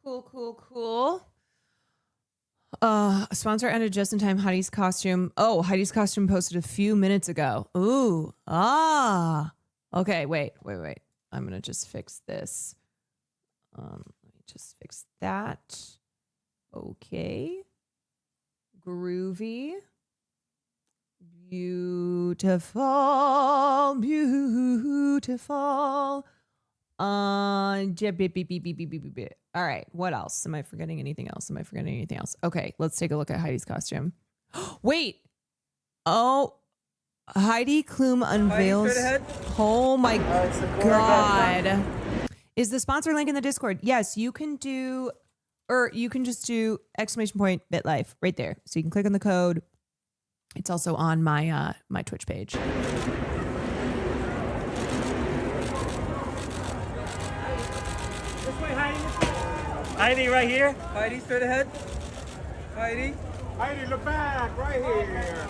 Cool. Sponsor ended just in time. Heidi's costume. Oh, Heidi's costume posted a few minutes ago. Ooh. Okay, wait. I'm gonna just fix this. Let me just fix that. Okay. Groovy. Beautiful. All right. What else? Am I forgetting anything else? Okay, let's take a look at Heidi's costume. Wait. Oh, Heidi Klum unveils. Oh my God. Is the sponsor link in the Discord? Yes, you can do, or you can just do !BitLife right there. So you can click on the code. It's also on my my Twitch page. This way, Heidi. Heidi, right here. Heidi, straight ahead. Heidi, look back, right here.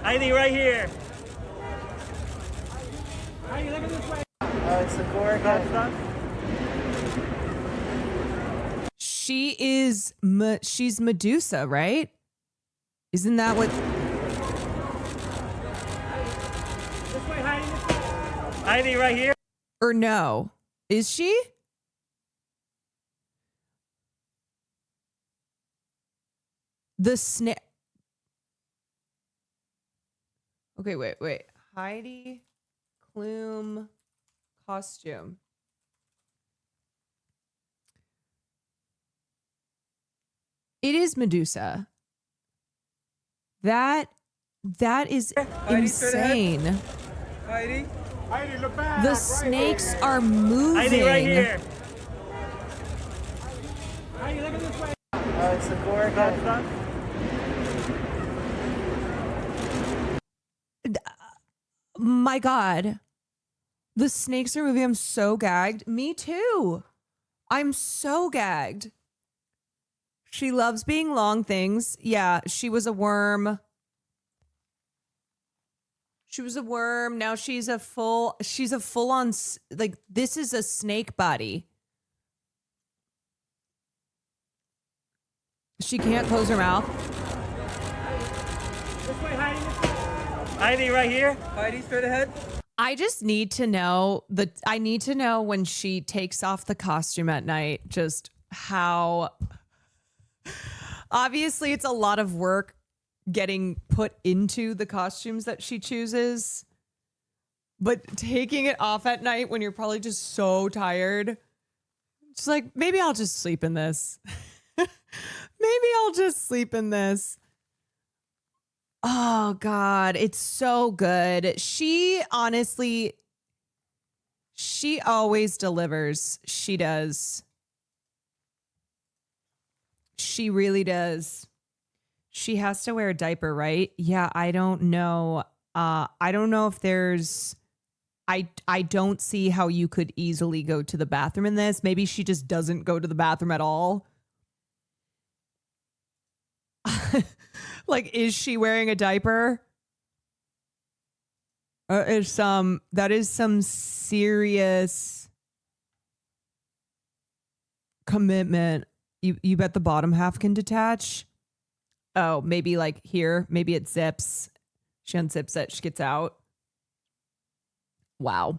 Heidi, right here. Heidi, look at this way. It's the Gorgon. She's Medusa, right? Isn't that what? This way, Heidi. Heidi, right here. Or no? Is she? The snake. Okay, wait. Heidi Klum costume. It is Medusa. That is insane. Heidi, look back. The snakes are moving. Heidi, right here. Heidi, look at this way. it's the Gorgon. My God. The snakes are moving. I'm so gagged. Me too. I'm so gagged. She loves being long things. Yeah, she was a worm. Now she's a full on, like, this is a snake body. She can't close her mouth. This way, Heidi. Heidi, right here. Heidi, straight ahead. I just need to know I need to know when she takes off the costume at night, just how obviously it's a lot of work getting put into the costumes that she chooses, but taking it off at night when you're probably just so tired, just like, maybe I'll just sleep in this. Oh God, it's so good. She always delivers. She does. She really does. She has to wear a diaper, right? Yeah, I don't know. I don't know if there's, I don't see how you could easily go to the bathroom in this. Maybe she just doesn't go to the bathroom at all. Like, is she wearing a diaper? That is some serious commitment. You bet the bottom half can detach? Oh, maybe like here. Maybe it zips. She unzips it. She gets out. Wow.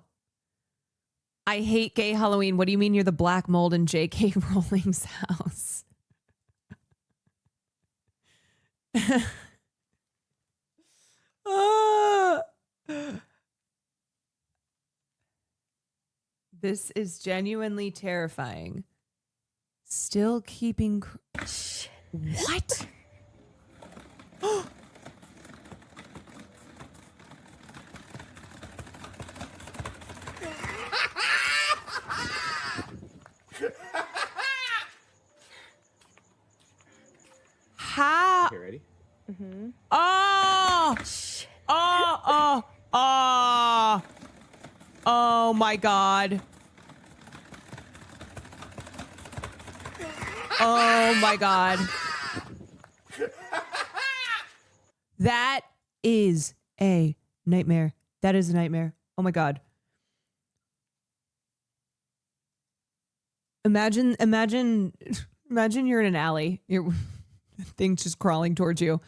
I hate gay Halloween. What do you mean you're the black mold in J.K. Rowling's house? This is genuinely terrifying. Still keeping... What? How? Okay, ready? Mm-hmm. Oh my God. Oh my God. That is a nightmare. That is a nightmare. Oh my God. Imagine Imagine you're in an alley. Your thing's just crawling towards you.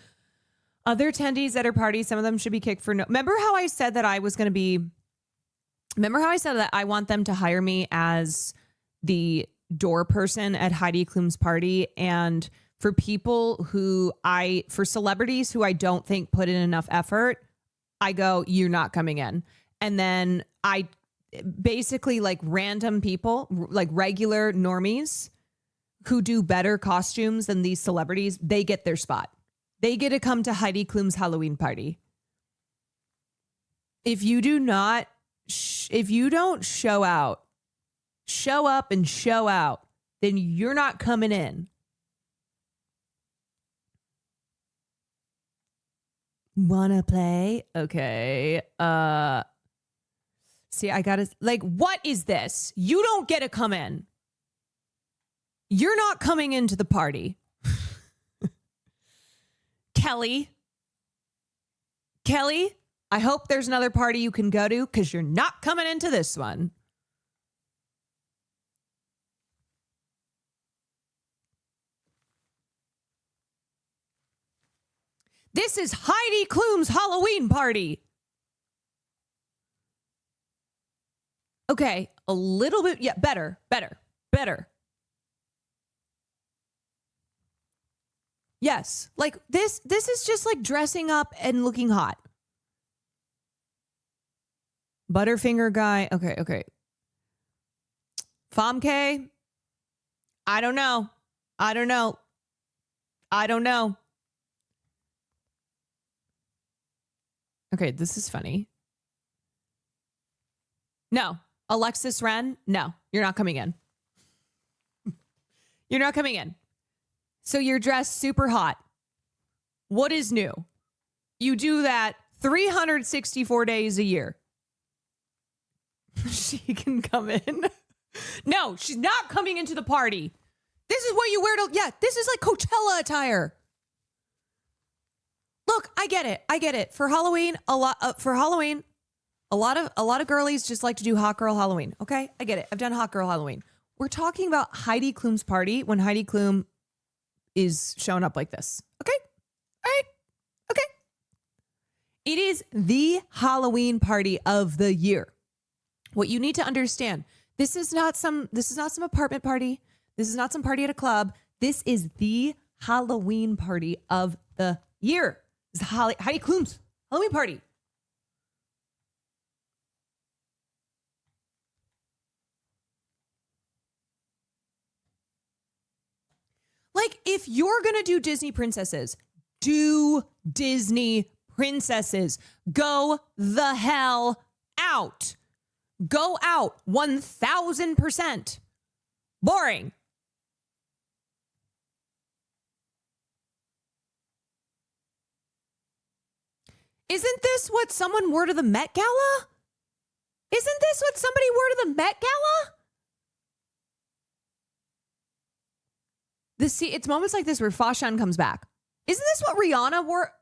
Other attendees at her party, some of them should be kicked for no. Remember how I said that I was going to be. Remember how I said that I want them to hire me as the door person at Heidi Klum's party, and for people for celebrities who I don't think put in enough effort, I go, you're not coming in. And then I basically like random people, like regular normies who do better costumes than these celebrities, they get their spot. They get to come to Heidi Klum's Halloween party. If you do not, if you don't show up and show out, then you're not coming in. Wanna play? Okay. See, I gotta, like, what is this? You don't get to come in. You're not coming into the party. Kelly, I hope there's another party you can go to because you're not coming into this one. This is Heidi Klum's Halloween party. Okay, a little bit, yeah, better. Yes, like this is just like dressing up and looking hot. Butterfinger guy, okay. Famke, I don't know. Okay, this is funny. No. Alexis Ren, no, you're not coming in. You're not coming in. So you're dressed super hot. What is new? You do that 364 days a year. She can come in. No, she's not coming into the party. This is what you wear to, yeah, this is like Coachella attire. Look, I get it. For Halloween, a lot of girlies just like to do hot girl Halloween. Okay, I get it. I've done hot girl Halloween. We're talking about Heidi Klum's party when Heidi Klum is showing up like this. Okay, all right, okay. It is the Halloween party of the year. What you need to understand: this is not some apartment party. This is not some party at a club. This is the Halloween party of the year. It's Heidi Klum's Halloween party. Like, if you're going to do Disney princesses, do Disney princesses. Go the hell out. Go out 1000%. Boring. Isn't this what someone wore to the Met Gala? Isn't this what somebody wore to the Met Gala? It's moments like this where Fashion comes back. Isn't this what Rihanna wore?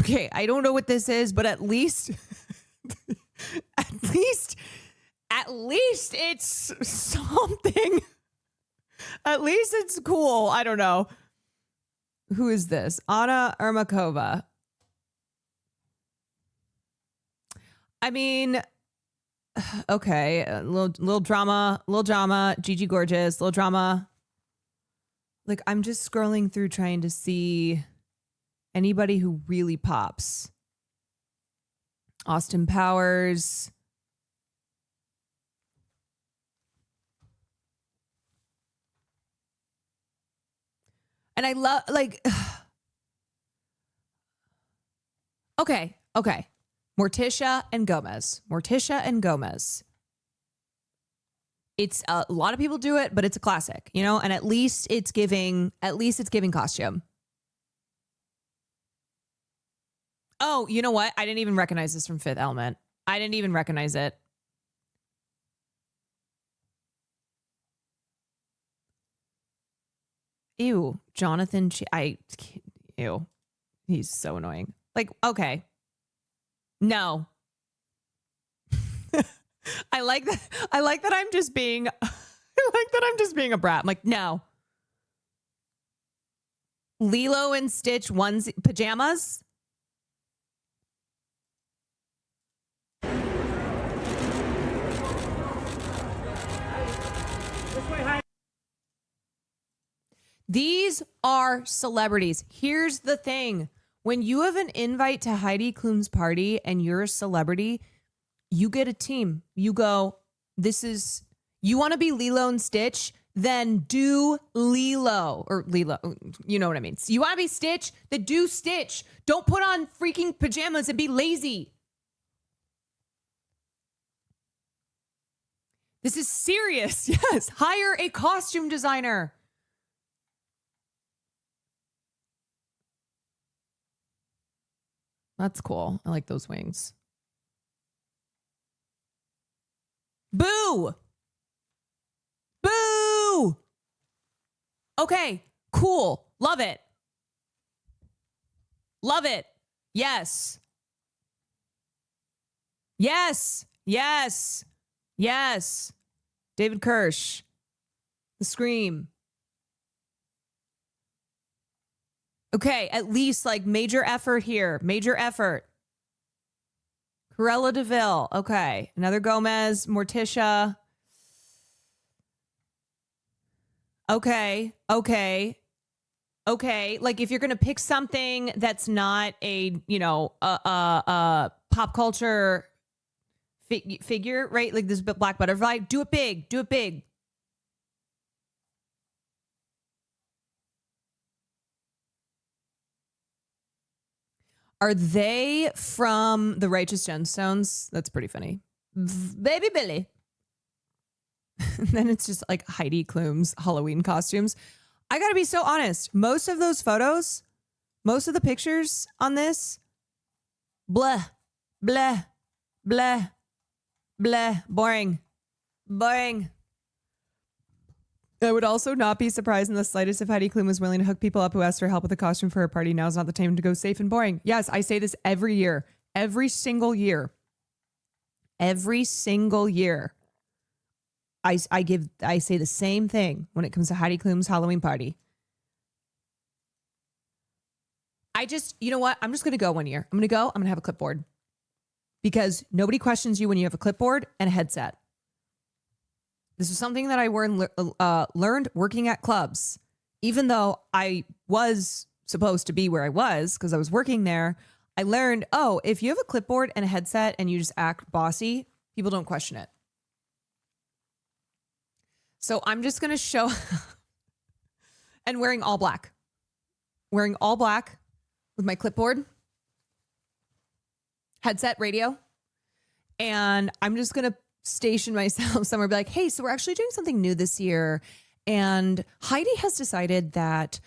Okay, I don't know what this is, but at least it's something. At least it's cool. I don't know. Who is this? Anna Ermakova. I mean, okay, a little drama, Gigi Gorgeous, little drama. Like, I'm just scrolling through trying to see anybody who really pops. Austin Powers. And I love, like, okay. Morticia and Gomez. It's a lot of people do it, but it's a classic, you know, and at least it's giving costume. Oh, you know what? I didn't even recognize this from Fifth Element. I didn't even recognize it. Ew, Jonathan. Ew. He's so annoying. Like, okay. No. I like that. I like that I'm just being I like that I'm just being a brat. I'm like, no. Lilo and Stitch onesie pajamas. These are celebrities. Here's the thing. When you have an invite to Heidi Klum's party and you're a celebrity, you get a team. You go, you want to be Lilo and Stitch? Then do Lilo. Or Lilo, you know what I mean. So you want to be Stitch? Then do Stitch. Don't put on freaking pajamas and be lazy. This is serious. Yes. Hire a costume designer. That's cool. I like those wings. Boo! Boo! Okay, cool. Love it. Love it. Yes. Yes. Yes. Yes. David Kirsch. The Scream. Okay, at least like major effort here. Major effort. Cruella DeVille. Okay. Another Gomez. Morticia. Okay. Okay. Okay. Like if you're going to pick something that's not a, pop culture figure, right? Like this Black Butterfly, do it big. Do it big. Are they from the Righteous Gemstones? That's pretty funny. Baby Billy. Then it's just like Heidi Klum's Halloween costumes. I got to be so honest. Most of those photos, most of the pictures on this, blah, blah, blah, blah, boring, boring. I would also not be surprised in the slightest if Heidi Klum was willing to hook people up who asked for help with a costume for her party. Now's not the time to go safe and boring. Yes, I say this every year. Every single year. Every single year. I say the same thing when it comes to Heidi Klum's Halloween party. You know what? I'm just going to go one year. I'm going to have a clipboard. Because nobody questions you when you have a clipboard and a headset. This is something that I learned working at clubs. Even though I was supposed to be where I was because I was working there, I learned, if you have a clipboard and a headset and you just act bossy, people don't question it. So I'm just going to show and wearing all black. Wearing all black with my clipboard, headset, radio. And I'm just going to station myself somewhere, be like, hey, so we're actually doing something new this year. And Heidi has decided that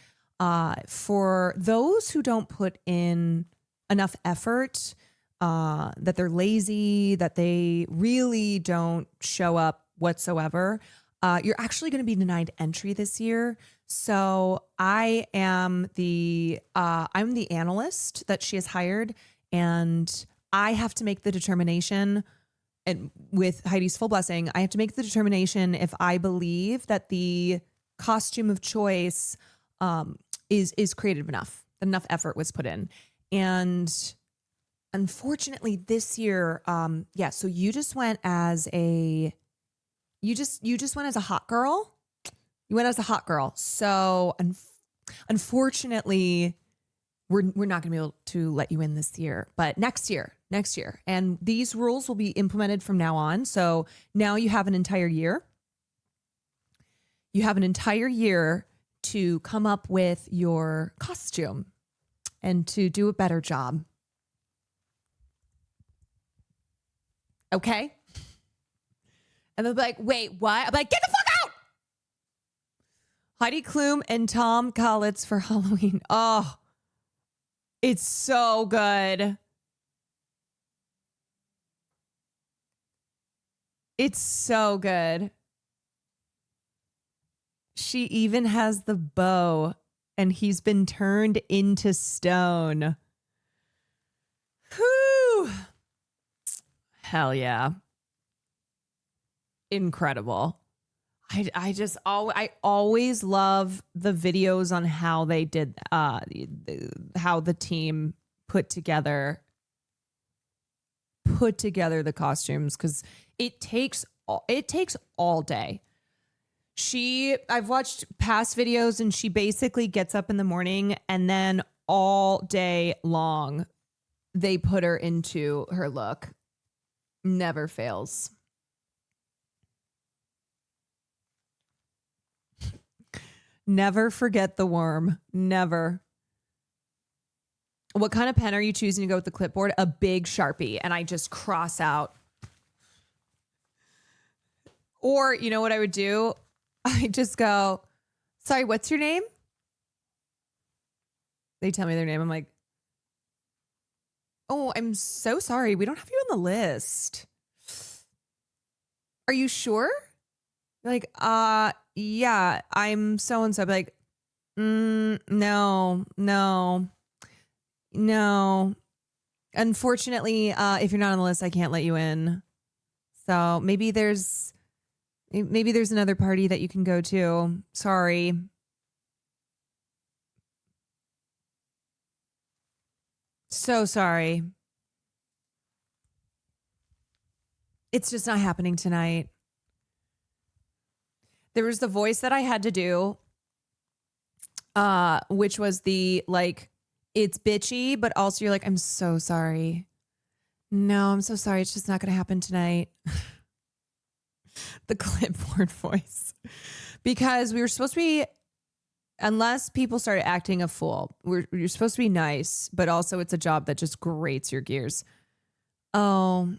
for those who don't put in enough effort, that they're lazy, that they really don't show up whatsoever, you're actually going to be denied entry this year. So I'm the analyst that she has hired, and I have to make the determination. And with Heidi's full blessing, I have to make the determination if I believe that the costume of choice is creative enough, enough effort was put in. And unfortunately this year, so you just went as a hot girl. You went as a hot girl. So unfortunately, we're not going to be able to let you in this year, but next year. And these rules will be implemented from now on. So now you have an entire year. You have an entire year to come up with your costume and to do a better job. Okay? And they'll be like, wait, what? I'm like, get the fuck out! Heidi Klum and Tom Collins for Halloween. Oh, it's so good. It's so good. She even has the bow, and he's been turned into stone. Whew. Hell yeah. incredible. I always love the videos on how they did how the team put together the costumes, because it takes all day. I've watched past videos and she basically gets up in the morning and then all day long they put her into her look. Never fails. Never forget the worm. Never. What kind of pen are you choosing to go with the clipboard? A big Sharpie. And I just cross out. Or, you know what I would do? I just go, sorry, what's your name? They tell me their name. I'm like, oh, I'm so sorry. We don't have you on the list. Are you sure? Like, yeah, I'm so-and-so. I'm like, no. Unfortunately, if you're not on the list, I can't let you in. So maybe there's another party that you can go to. Sorry. So sorry. It's just not happening tonight. There was the voice that I had to do, which was the, like, it's bitchy, but also you're like, I'm so sorry. No, I'm so sorry. It's just not going to happen tonight. The clipboard voice. Because we were supposed to be, unless people started acting a fool, you're supposed to be nice, but also it's a job that just grates your gears. Oh,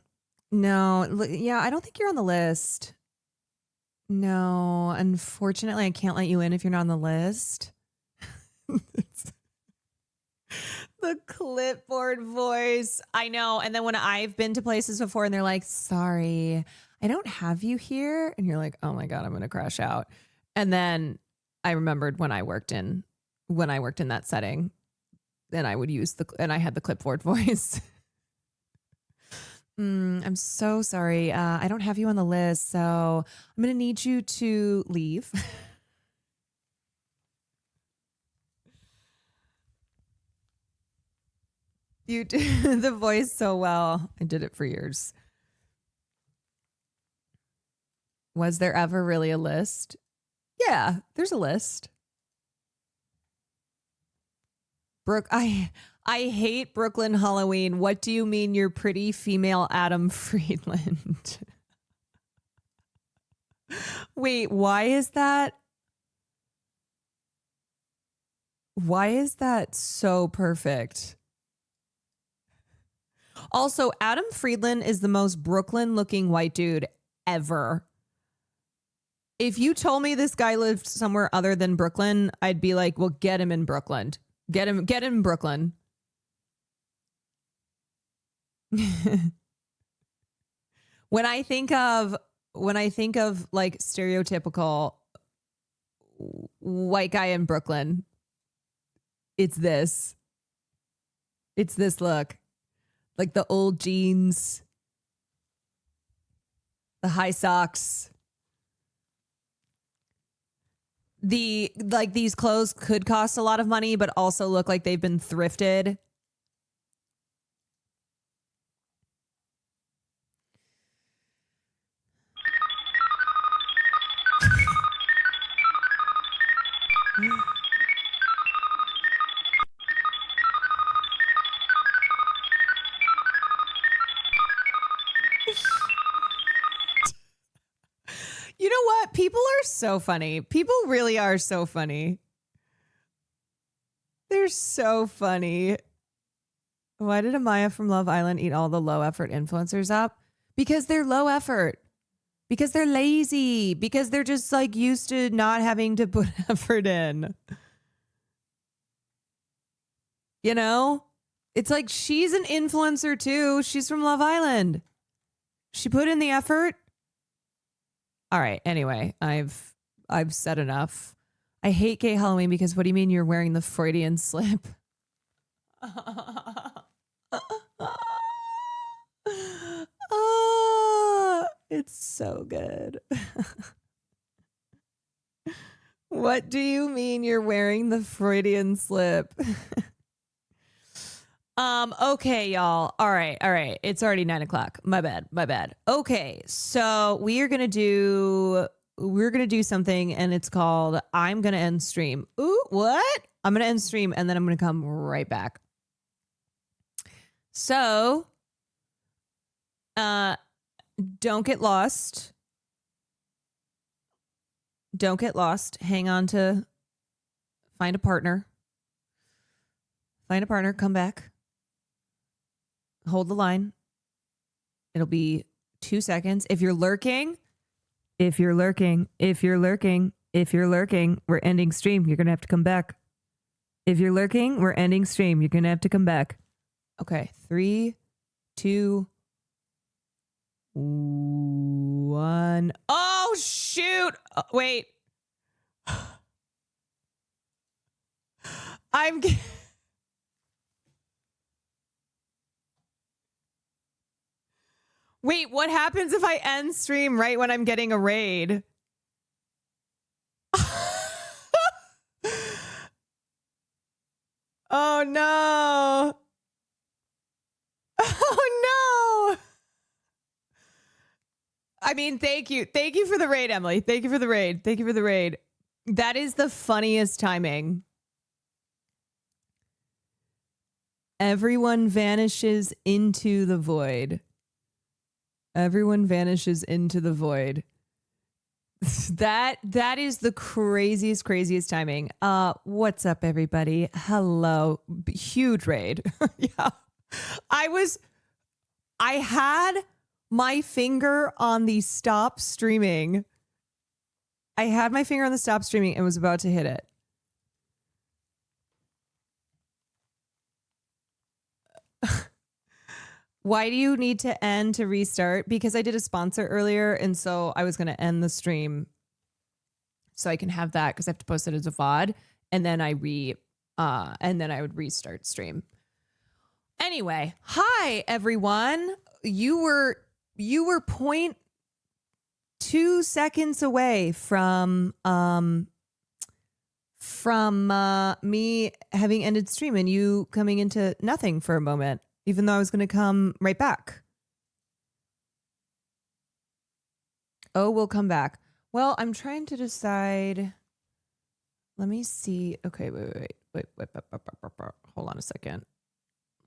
no. Yeah, I don't think you're on the list. No, unfortunately, I can't let you in if you're not on the list. The clipboard voice. I know. And then when I've been to places before and they're like, sorry, I don't have you here. And you're like, oh my God, I'm going to crash out. And then I remembered when I worked in that setting, then I would use and I had the clipboard voice. I'm so sorry. I don't have you on the list, so I'm going to need you to leave. You do the voice so well. I did it for years. Was there ever really a list? Yeah, there's a list. Brooke, I hate Brooklyn Halloween. What do you mean you're pretty female Adam Friedland? Wait, why is that? Why is that so perfect? Also, Adam Friedland is the most Brooklyn looking white dude ever. If you told me this guy lived somewhere other than Brooklyn, I'd be like, well, get him in Brooklyn. Get him in Brooklyn. When I think of like stereotypical white guy in Brooklyn, it's this look. Like the old jeans, the high socks. These clothes could cost a lot of money, but also look like they've been thrifted. You know what? People are so funny. People really are so funny. They're so funny. Why did Amaya from Love Island eat all the low effort influencers up? Because they're low effort. Because they're lazy. Because they're just like used to not having to put effort in. You know? It's like she's an influencer too. She's from Love Island. She put in the effort. All right. Anyway, I've said enough. I hate gay Halloween because what do you mean you're wearing the Freudian slip? It's so good. What do you mean you're wearing the Freudian slip? Okay, y'all. All right. It's already 9:00. My bad. Okay, so we're gonna do something, and it's called I'm gonna end stream. Ooh, what? I'm gonna end stream, and then I'm gonna come right back. So, don't get lost. Don't get lost. Hang on to find a partner. Find a partner. Come back. Hold the line. It'll be 2 seconds. If you're lurking, we're ending stream. You're going to have to come back. If you're lurking, we're ending stream. You're going to have to come back. Okay. 3, 2, 1. Oh, shoot. Wait. Wait, what happens if I end stream right when I'm getting a raid? Oh no. Oh no. I mean, thank you. Thank you for the raid, Emily. Thank you for the raid. That is the funniest timing. Everyone vanishes into the void. That is the craziest timing. What's up, everybody? Hello. Huge raid. Yeah. I had my finger on the stop streaming. And was about to hit it. Why do you need to end to restart? Because I did a sponsor earlier, and so I was going to end the stream so I can have that because I have to post it as a VOD, and then I would restart stream. Anyway, hi everyone. You were 0.2 seconds away from me having ended stream and you coming into nothing for a moment. Even though I was going to come right back. Oh, we'll come back. Well, I'm trying to decide. Let me see. Okay, wait. Hold on a second.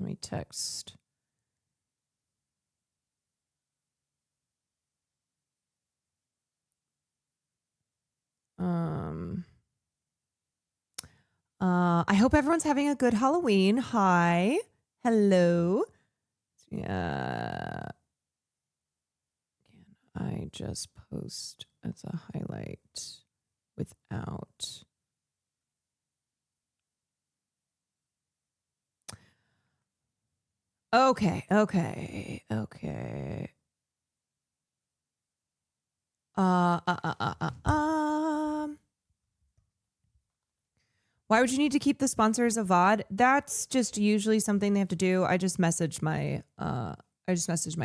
Let me text. I hope everyone's having a good Halloween. Hi. Hello. Yeah. Can I just post as a highlight without? Okay. Why would you need to keep the sponsors a VOD? That's just usually something they have to do. I just messaged my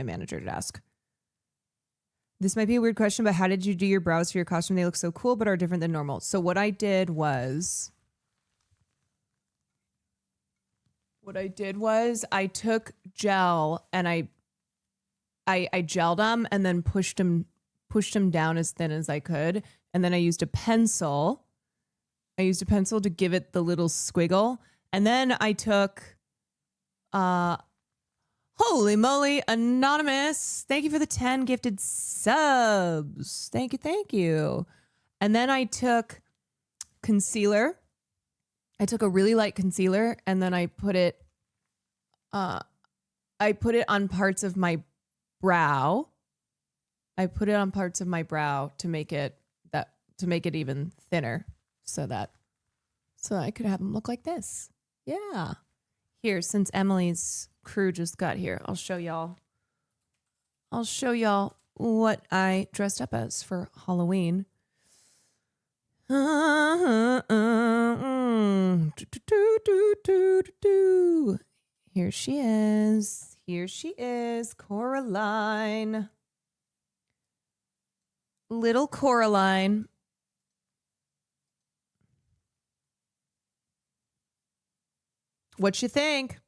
manager to ask. This might be a weird question, but how did you do your brows for your costume? They look so cool, but are different than normal. So what I did was I took gel and I gelled them and then pushed them down as thin as I could. And then I used a pencil. To give it the little squiggle. And then I took, holy moly, Anonymous. Thank you for the 10 gifted subs. Thank you. And then I took concealer. I took a really light concealer and then I put it on parts of my brow. To make it even thinner. So I could have them look like this. Yeah. Here, since Emily's crew just got here, I'll show y'all what I dressed up as for Halloween. Here she is. Coraline. Little Coraline. What you think?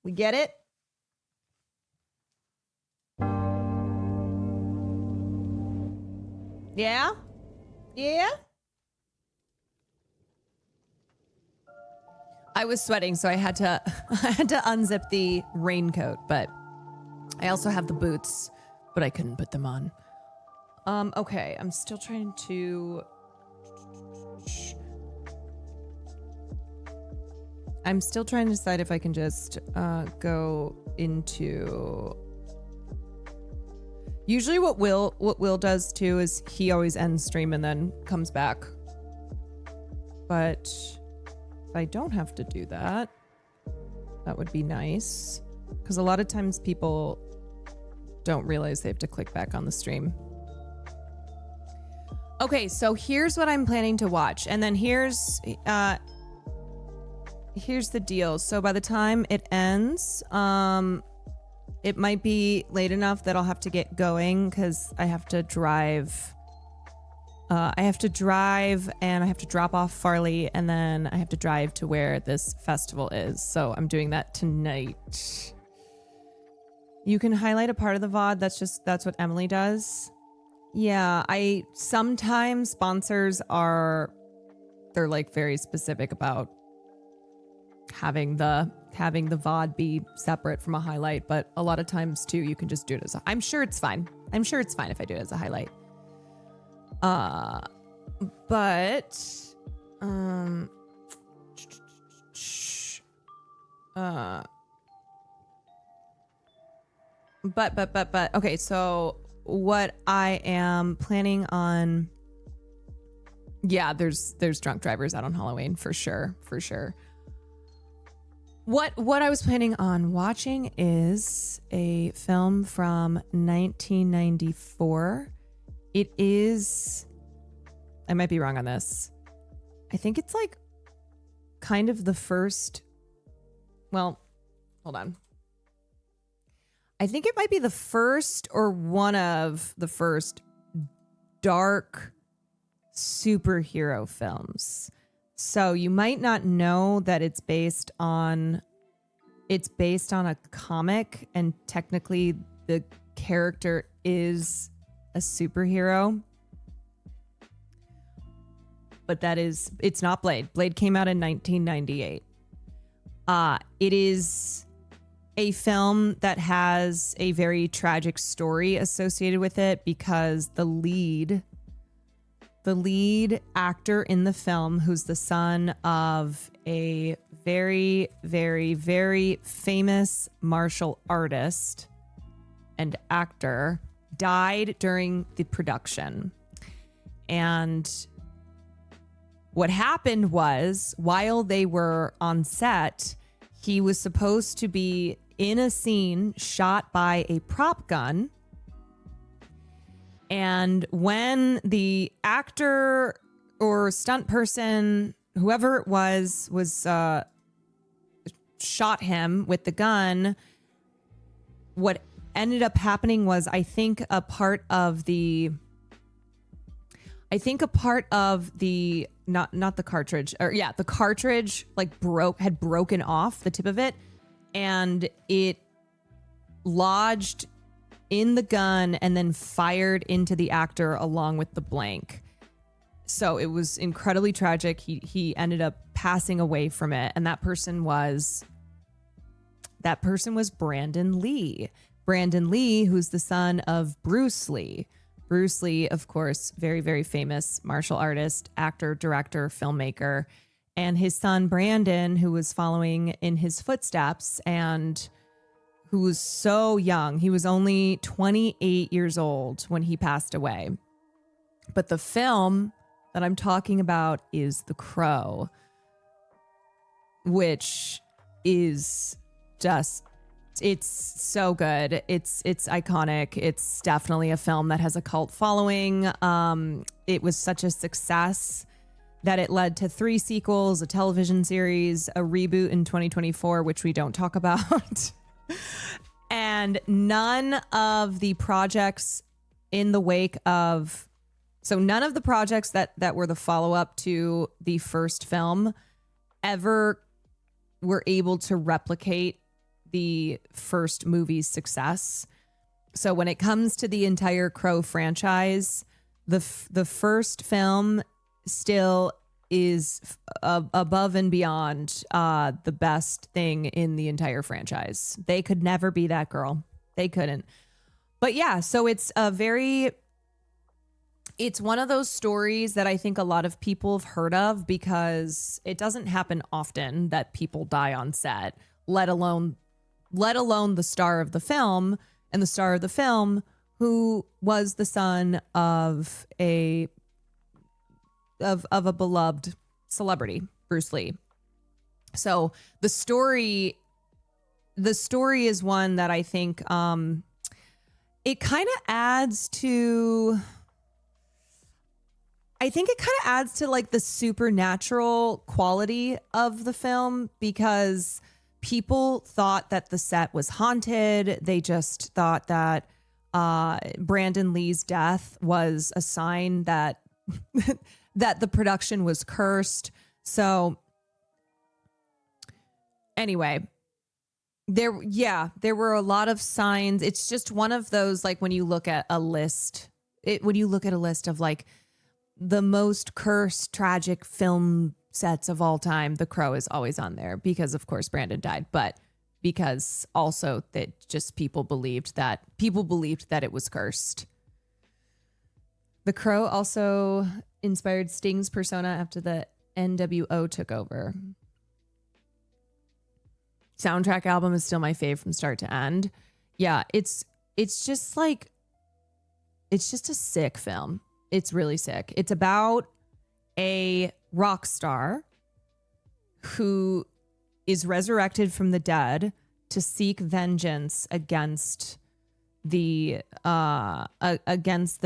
We get it? Yeah? Yeah? I was sweating, so I had to unzip the raincoat, but I also have the boots, but I couldn't put them on. Okay, I'm still trying to decide if I can just go into. Usually what Will does too is he always ends stream and then comes back. But if I don't have to do that, that would be nice. Because a lot of times people don't realize they have to click back on the stream. Okay, so here's what I'm planning to watch. And then here's the deal. So by the time it ends, it might be late enough that I'll have to get going because I have to drive. And I have to drop off Farley, and then I have to drive to where this festival is. So I'm doing that tonight. You can highlight a part of the VOD. That's what Emily does. Yeah, sometimes sponsors they're like very specific about having the VOD be separate from a highlight, but a lot of times too, you can just do it as I'm sure it's fine. I'm sure it's fine if I do it as a highlight. But okay, so what I am planning on, yeah, there's drunk drivers out on Halloween for sure. What I was planning on watching is a film from 1994. It is, I might be wrong on this. I think it's like kind of the first, well, hold on. I think it might be the first or one of the first dark superhero films. So you might not know that it's based on a comic, and technically the character is a superhero. But it's not Blade. Blade came out in 1998. It is a film that has a very tragic story associated with it because the lead actor in the film, who's the son of a very, very, very famous martial artist and actor, died during the production. And what happened was, while they were on set, he was supposed to be in a scene shot by a prop gun. And when the actor or stunt person, whoever it was shot him with the gun, what ended up happening was, I think a part of the not the cartridge, or yeah, the cartridge had broken off the tip of it, and it lodged in the gun and then fired into the actor along with the blank. So it was incredibly tragic. He ended up passing away from it, and that person was Brandon Lee. Brandon Lee, who's the son of Bruce Lee. Bruce Lee, of course, very, very famous martial artist, actor, director, filmmaker, and his son Brandon, who was following in his footsteps and who was so young. He was only 28 years old when he passed away. But the film that I'm talking about is The Crow, which is just, it's so good. It's iconic. It's definitely a film that has a cult following. It was such a success that it led to 3 sequels, a television series, a reboot in 2024, which we don't talk about. And And none of the projects in the wake of, so none of the projects that were the follow-up to the first film ever were able to replicate the first movie's success. So when it comes to the entire Crow franchise, the first film still is above and beyond the best thing in the entire franchise. They could never be that girl. They couldn't. But yeah, so it's one of those stories that I think a lot of people have heard of because it doesn't happen often that people die on set, let alone the star of the film, and the star of the film who was the son of a beloved celebrity, Bruce Lee. So the story is one that I think it kind of adds to, like the supernatural quality of the film, because people thought that the set was haunted. They just thought that Brandon Lee's death was a sign that that the production was cursed. So anyway, there were a lot of signs. It's just one of those, like when you look at a list of like the most cursed tragic film sets of all time, The Crow is always on there because of course Brandon died, but because also that just people believed that it was cursed. The Crow also inspired Sting's persona after the NWO took over. Soundtrack album is still my fave from start to end. Yeah, it's just a sick film. It's really sick. It's about a rock star who is resurrected from the dead to seek vengeance against the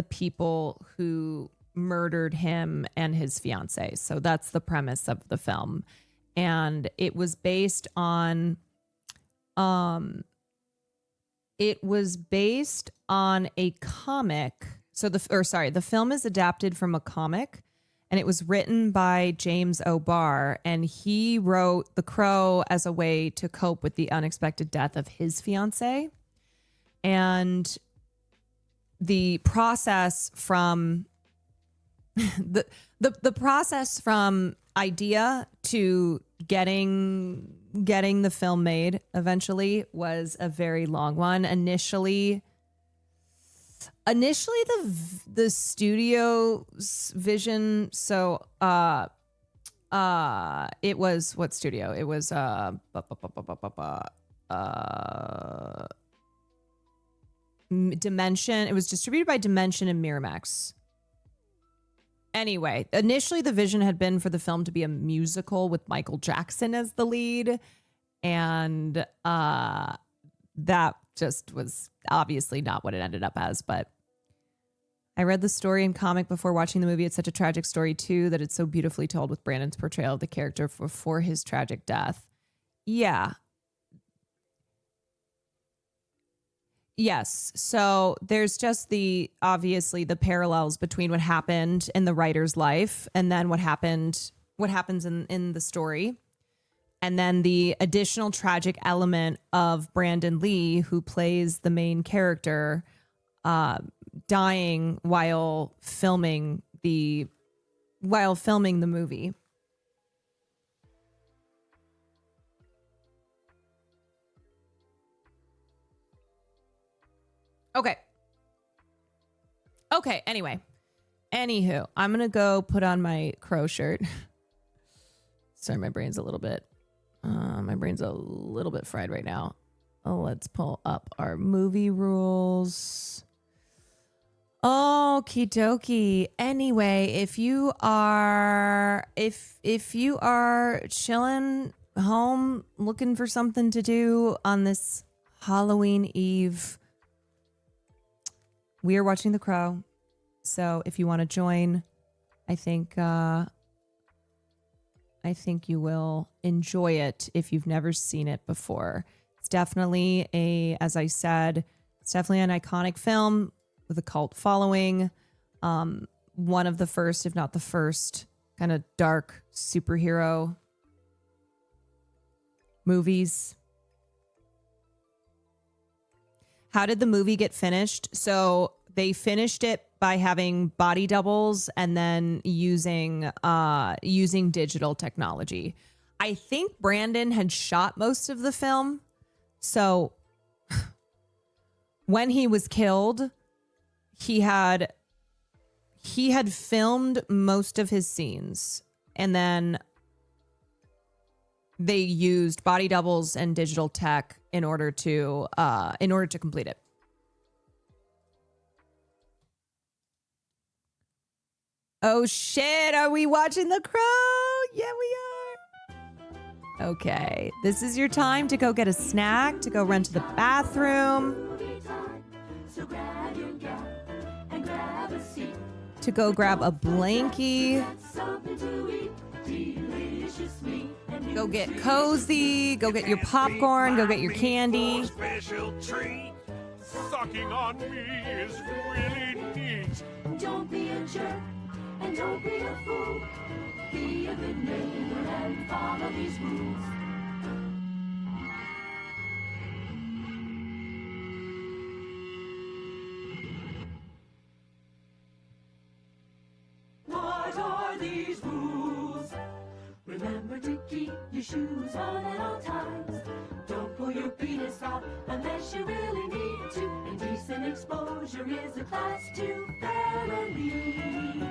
people who murdered him and his fiance. So that's the premise of the film. And it was based on a comic. So the film is adapted from a comic, and it was written by James O'Barr, and he wrote The Crow as a way to cope with the unexpected death of his fiance. And the process from the process from idea to getting the film made eventually was a very long one. Initially the studio's vision, so it was what studio? It was Dimension. It was distributed by Dimension and Miramax. Anyway, initially the vision had been for the film to be a musical with Michael Jackson as the lead, and that just was obviously not what it ended up as. But I read the story in comic before watching the movie. It's such a tragic story too, that it's so beautifully told with Brandon's portrayal of the character before his tragic death. Yeah. Yes. So there's just obviously the parallels between what happened in the writer's life and then what happens in the story. And then the additional tragic element of Brandon Lee, who plays the main character, dying while filming the movie. Okay. Anywho, I'm going to go put on my Crow shirt. Sorry, my brain's a little bit fried right now. Let's pull up our movie rules. Okie dokie. Anyway, if you are chilling home looking for something to do on this Halloween Eve, we are watching The Crow. So if you want to join, I think you will enjoy it if you've never seen it before. It's definitely as I said, it's definitely an iconic film with a cult following. One of the first, if not the first, kind of dark superhero movies. How did the movie get finished? So they finished it by having body doubles and then using digital technology. I think Brandon had shot most of the film. So when he was killed, he had filmed most of his scenes, and then they used body doubles and digital tech in order to complete it. Oh shit, are we watching The Crow? Yeah, we are. Okay, this is your time to go get a snack, to go run to the bathroom, to go grab a blankie, go get cozy, go get your popcorn, go get your candy. Special treat. Sucking on me is really neat. Don't be a jerk and don't be a fool. Be a good neighbor and follow these rules. What are these rules? Remember to keep your shoes on at all times. Don't pull your penis off unless you really need to. Indecent exposure is a class 2 felony.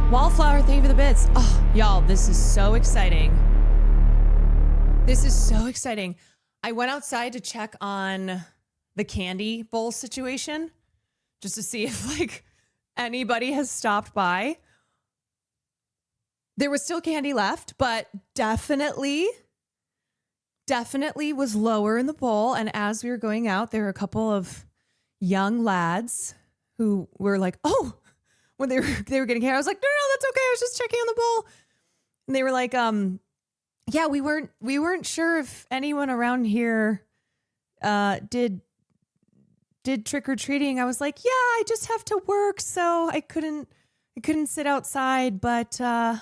Wallflower, thank you for the bits. Oh, y'all, this is so exciting. This is so exciting. I went outside to check on the candy bowl situation just to see if like anybody has stopped by. There was still candy left, but definitely was lower in the bowl. And as we were going out, there were a couple of young lads who were like, oh, when they were getting hair, I was like, no, that's okay. I was just checking on the bowl. And they were like, yeah, we weren't sure if anyone around here did trick or treating. I was like, yeah, I just have to work, so I couldn't sit outside, but I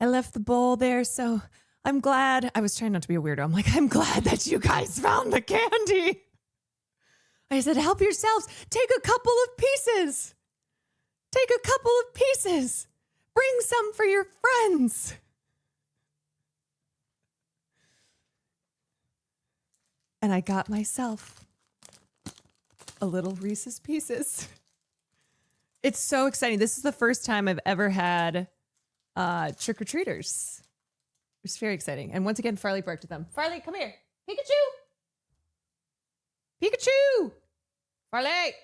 left the bowl there, so I'm glad. I was trying not to be a weirdo. I'm like, I'm glad that you guys found the candy. I said, help yourselves. Take a couple of pieces. Take a couple of pieces. Bring some for your friends. And I got myself a little Reese's Pieces. It's so exciting. This is the first time I've ever had trick-or-treaters. It's very exciting. And once again, Farley barked at them. Farley, come here. Pikachu! Pikachu! Farley!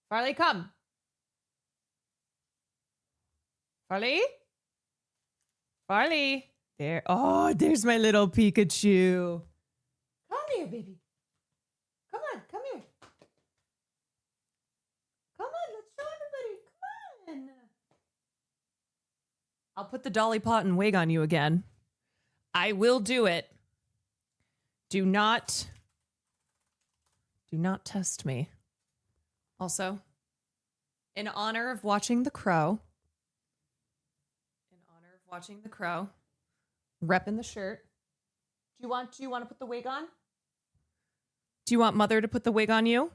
Farley, come. Farley? Farley? There. Oh, there's my little Pikachu. Come here, baby. Come on, come here. Come on, let's show everybody. Come on. I'll put the Dolly Parton wig on you again. I will do it. Do not test me. Also, in honor of watching The Crow, repping the shirt. Do you want to put the wig on? Do you want Mother to put the wig on you?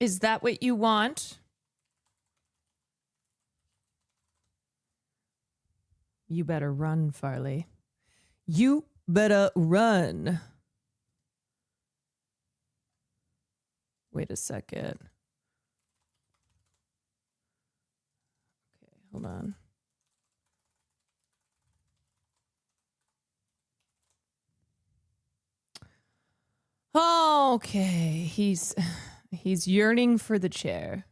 Is that what you want? You better run, Farley. You better run. Wait a second. Okay, hold on. Okay, he's yearning for the chair.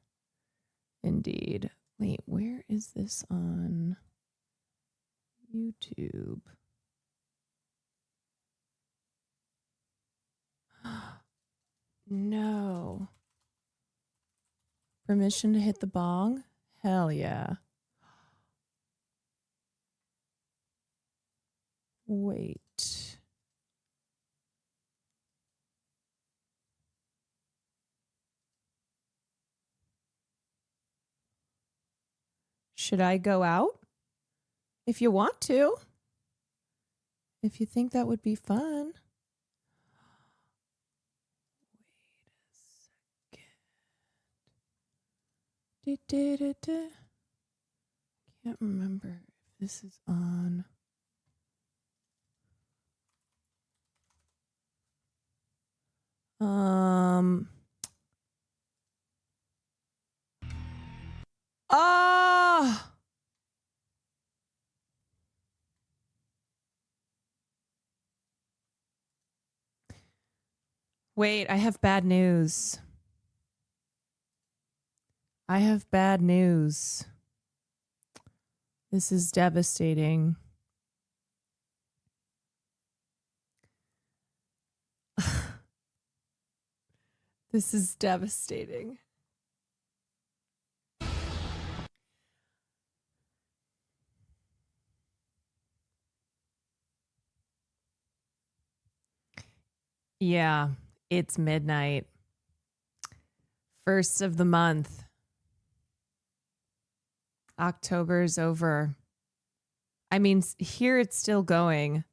Indeed. Wait, where is this on YouTube? No. Permission to hit the bong? Hell yeah. Wait. Should I go out? If you want to. If you think that would be fun. Wait a second. Can't remember if this is on. Ah! Wait, I have bad news. I have bad news. This is devastating. This is devastating. Yeah, it's midnight. First of the month. October's over. I mean, here it's still going.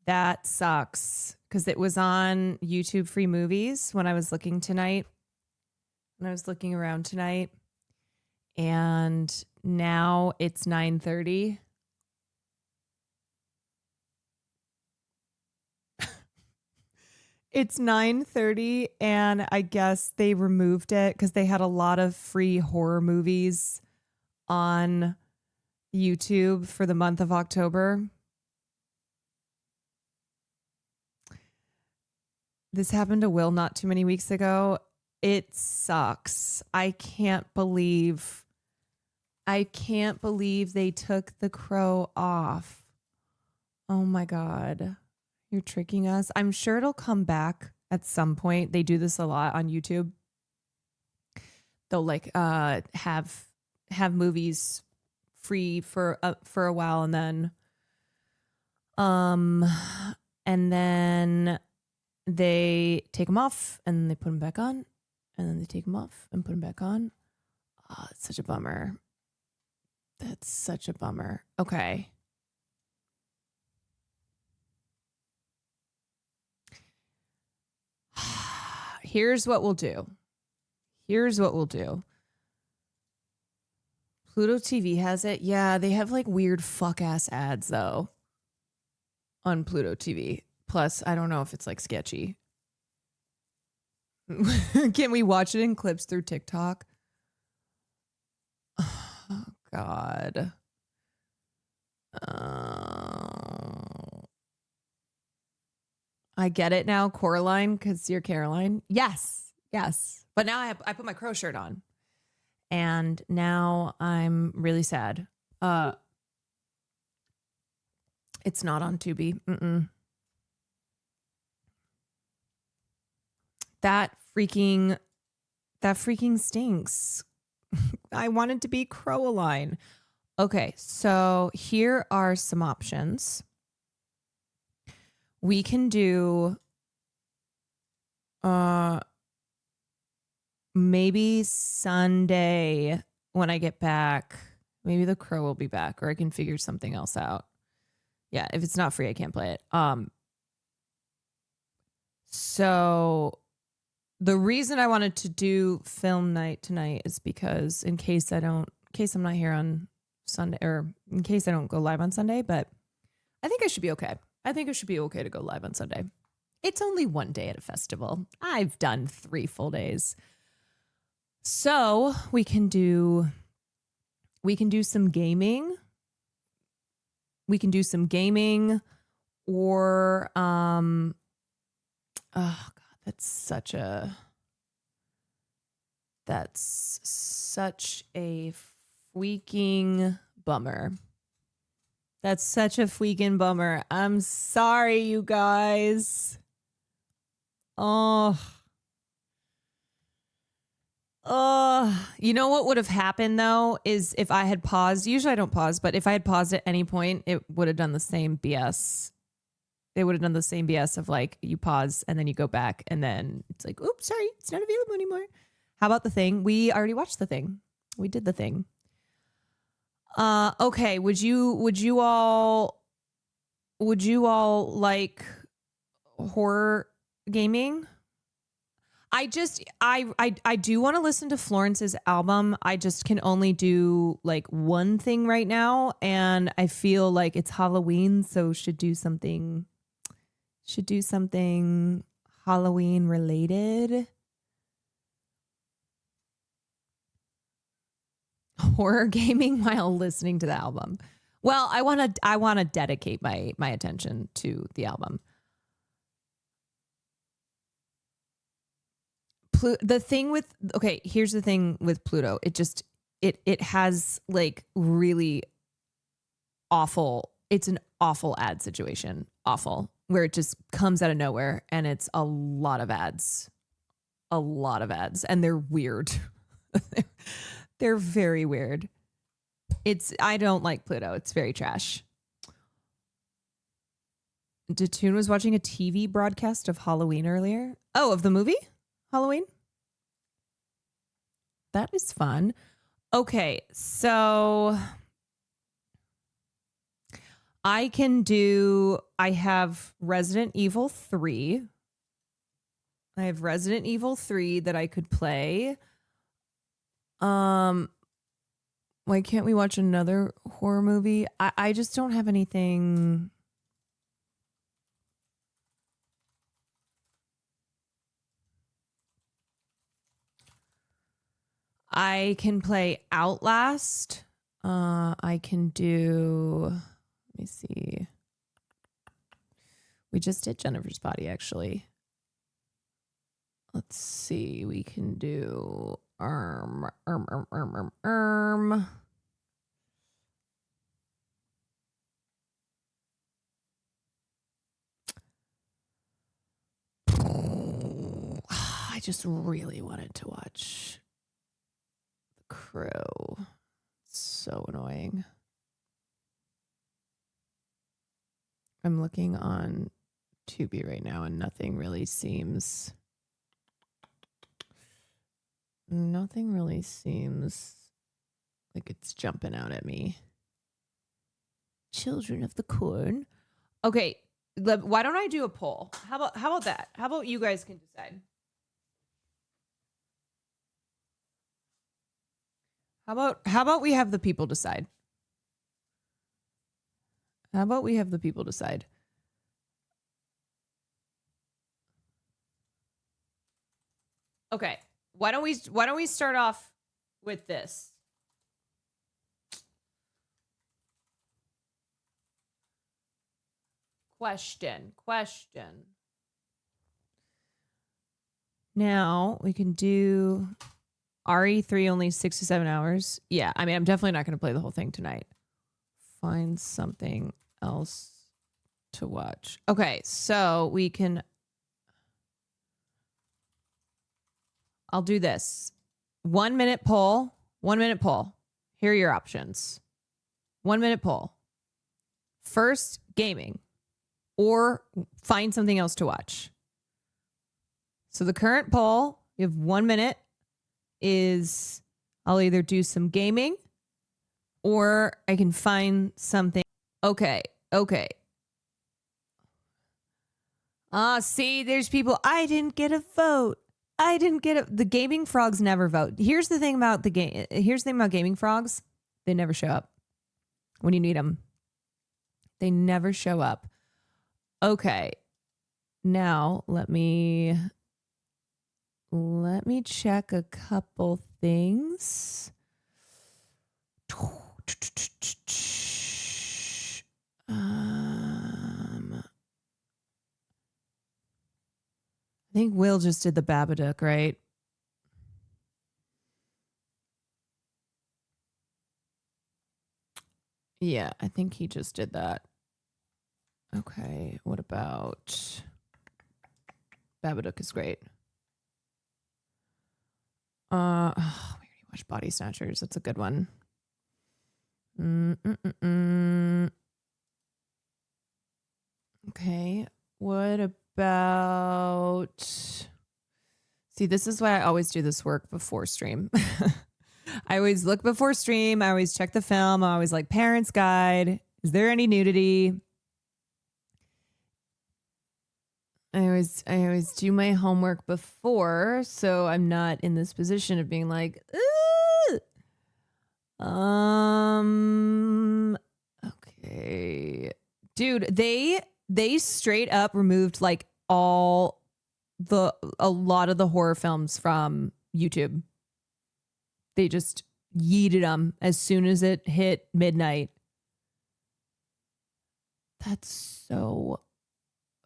That sucks because it was on YouTube Free Movies when I was looking tonight. When I was looking around tonight. And now it's 9:30. It's 9:30 and I guess they removed it because they had a lot of free horror movies on YouTube for the month of October. This happened to Will not too many weeks ago. It sucks. I can't believe they took The Crow off. Oh my God. You're tricking us. I'm sure it'll come back at some point. They do this a lot on YouTube. they'll like have movies free for a while, and then they take them off and they put them back on, and then they take them off and put them back on. Oh, it's such a bummer. That's such a bummer. Okay. Here's what we'll do. Pluto TV has it. Yeah, they have like weird fuck ass ads though on Pluto TV. Plus, I don't know if it's like sketchy. Can we watch it in clips through TikTok? Oh, God. I get it now, Coraline, because you're Caroline. Yes. But now I put my crow shirt on. And now I'm really sad. It's not on Tubi. That freaking stinks. I wanted to be Crowaline. Okay, so here are some options. We can do maybe Sunday when I get back. Maybe the crow will be back, or I can figure something else out. Yeah, if it's not free, I can't play it. So the reason I wanted to do film night tonight is because in case I'm not here on Sunday, or in case I don't go live on Sunday, but I think I should be okay. I think it should be okay to go live on Sunday. It's only one day at a festival. I've done 3 full days. So we can do some gaming. Or oh God, that's such a freaking bummer. That's such a freaking bummer. I'm sorry, you guys. Oh, you know what would have happened though is if I had paused. Usually I don't pause, but if I had paused at any point, it would have done the same BS. It would have done the same BS of like you pause and then you go back and then it's like, oops, sorry, it's not available anymore. How about The Thing? We already watched The Thing. We did The Thing. Okay. Would you all like horror gaming? I do want to listen to Florence's album. I just can only do like one thing right now, and I feel like it's Halloween, so should do something Halloween related. Horror gaming while listening to the album. Well, I want to dedicate my attention to the album. Here's the thing with Pluto. It has like really awful. It's an awful ad situation. Awful, where it just comes out of nowhere and it's a lot of ads, and they're weird. They're very weird. I don't like Pluto. It's very trash. Datun was watching a TV broadcast of Halloween earlier. Oh, of the movie Halloween? That is fun. Okay, so I have Resident Evil 3. I have Resident Evil 3 that I could play. Why can't we watch another horror movie? I just don't have anything. I can play Outlast. I can do, let me see. We just did Jennifer's Body, actually. Let's see. We can do I just really wanted to watch Crow. So annoying. I'm looking on Tubi right now and nothing really seems like it's jumping out at me. Children of the Corn. Okay, why don't I do a poll? How about that? How about you guys can decide? How about we have the people decide? How about we have the people decide? Okay. Why don't we start off with this? Question. Now we can do RE3 only 6 to 7 hours. Yeah, I mean, I'm definitely not going to play the whole thing tonight. Find something else to watch. Okay, so we can... I'll do this. 1 minute poll. 1 minute poll. Here are your options. 1 minute poll. First, gaming. Or find something else to watch. So the current poll, you have 1 minute, is I'll either do some gaming or I can find something. Okay. See, there's people. I didn't get a vote. The gaming frogs never vote. Here's the thing about gaming frogs. They never show up when you need them. They never show up. Okay. Now let me check a couple things. I think Will just did the Babadook, right? Yeah, I think he just did that. Okay, what about Babadook is great. We already watched Body Snatchers. That's a good one. Okay, what about... See, this is why I always do this work before stream. I always look before stream. I always check the film. I always like parents' guide. Is there any nudity? I always do my homework before, so I'm not in this position of being like, okay. Dude, they straight up removed like a lot of the horror films from YouTube. They just yeeted them as soon as it hit midnight. That's so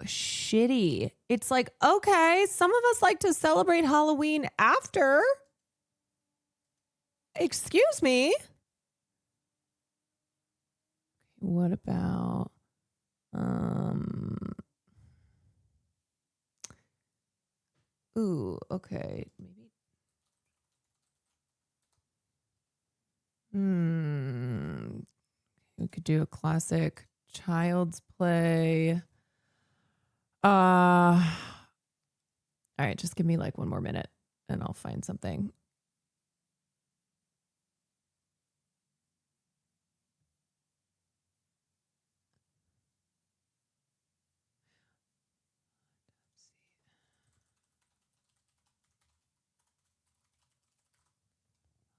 shitty. It's like, okay, some of us like to celebrate Halloween after. Excuse me. What about ooh, okay. Maybe we could do a classic Child's Play. All right, just give me like 1 more minute and I'll find something.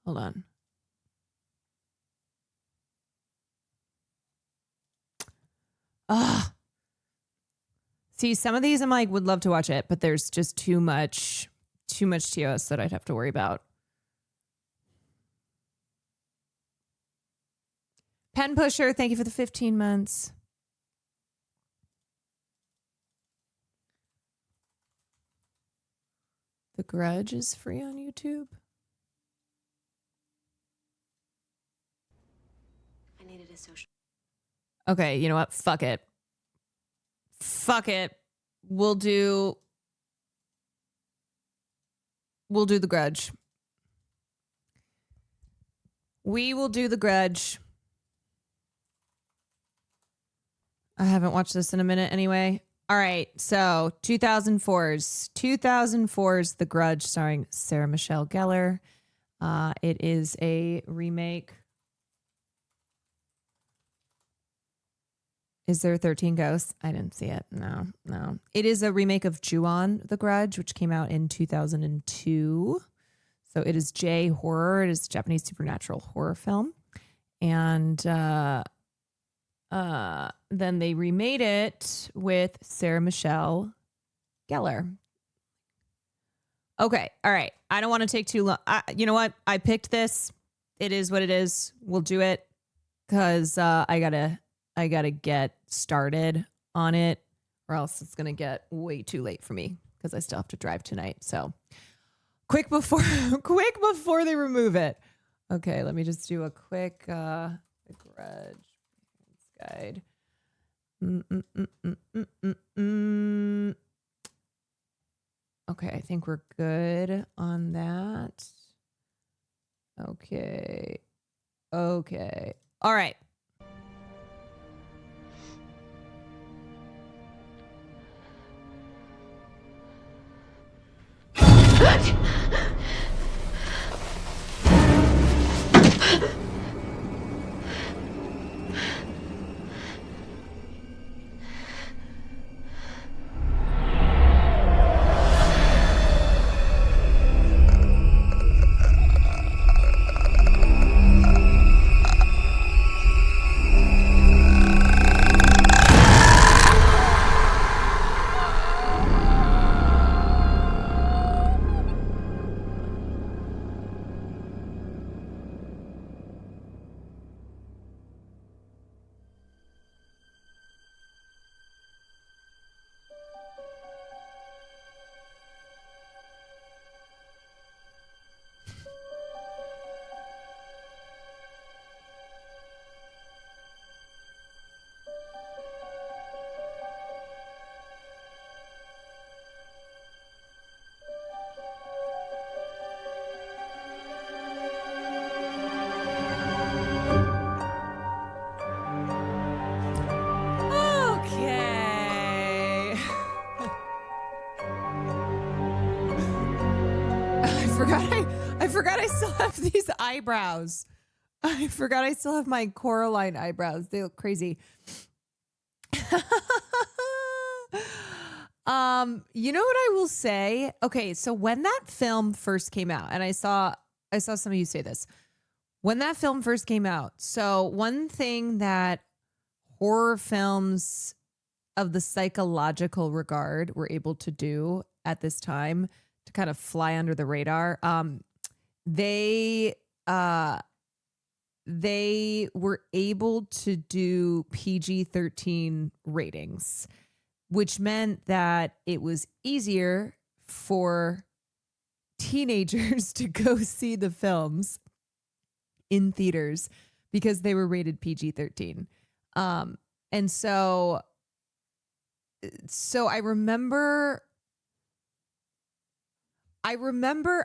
Hold on. See, some of these I'm like, would love to watch it, but there's just too much TOS that I'd have to worry about. Pen Pusher, thank you for the 15 months. The Grudge is free on YouTube. I needed a social. Okay, you know what? Fuck it. We'll do The Grudge. We will do The Grudge. I haven't watched this in a minute anyway. All right, so 2004's The Grudge starring Sarah Michelle Gellar. It is a remake. Is there 13 Ghosts? I didn't see it. No. It is a remake of Ju-on The Grudge, which came out in 2002. So it is J-horror. It is a Japanese supernatural horror film. And then they remade it with Sarah Michelle Gellar. Okay. All right. I don't want to take too long. You know what? I picked this. It is what it is. We'll do it because I gotta get started on it, or else it's gonna get way too late for me because I still have to drive tonight. So quick before they remove it. Okay, let me just do a quick The Grudge guide. Okay, I think we're good on that. Okay. All right. Okay. I forgot I still have these eyebrows. I forgot I still have my Coraline eyebrows. They look crazy. You know what I will say? Okay, so when that film first came out, and I saw some of you say this. When that film first came out, so one thing that horror films of the psychological regard were able to do at this time to kind of fly under the radar, they were able to do PG-13 ratings, which meant that it was easier for teenagers to go see the films in theaters because they were rated PG-13. And so I remember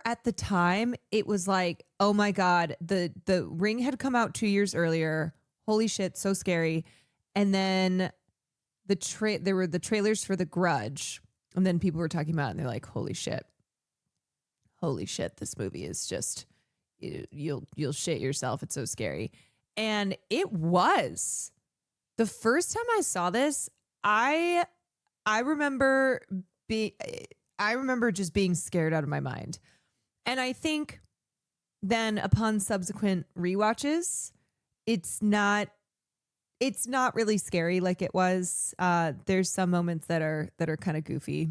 at the time it was like, oh my God, the Ring had come out 2 years earlier. Holy shit, so scary. And then there were the trailers for The Grudge, and then people were talking about it, and they're like, holy shit, this movie is just, you'll shit yourself. It's so scary. And it was. The first time I saw this, I remember just being scared out of my mind. And I think then upon subsequent rewatches, it's not really scary like it was. There's some moments that are kind of goofy.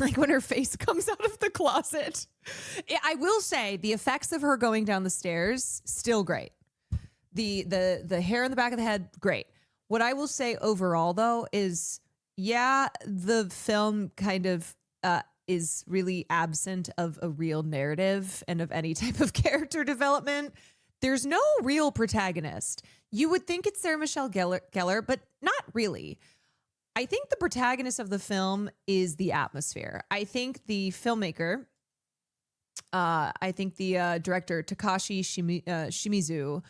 Like when her face comes out of the closet. I will say the effects of her going down the stairs, still great. The hair in the back of the head, great. What I will say overall though is, yeah, the film kind of is really absent of a real narrative and of any type of character development. There's no real protagonist. You would think it's Sarah Michelle Gellar, but not really. I think the protagonist of the film is the atmosphere. I think the filmmaker I think the director Takashi Shimizu